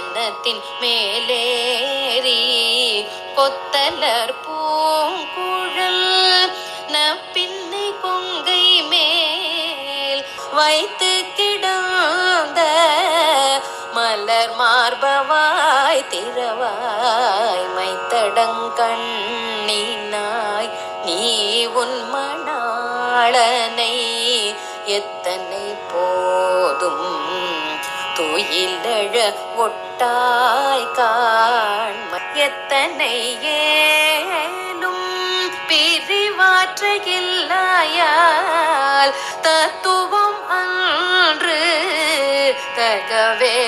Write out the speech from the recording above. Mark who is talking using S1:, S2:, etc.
S1: சயனத்தின் மேலேறி கொத்தலர் பூங்குழல் நப்பின்னை கொங்கை மேல் வைத்து கிடந்த மலர் மார்பவாய் திரவாய் மைத்தடங்கண்ணினாய் நீ உன் மணாளனை எத்தனை போதும் துயிலழ ஒட்டாய் காண்ம எத்தனை ஏலும் பிரிவாற்ற இல்லையால் தத்துவம் அன்று தகவேலொரெம்பாவாய்.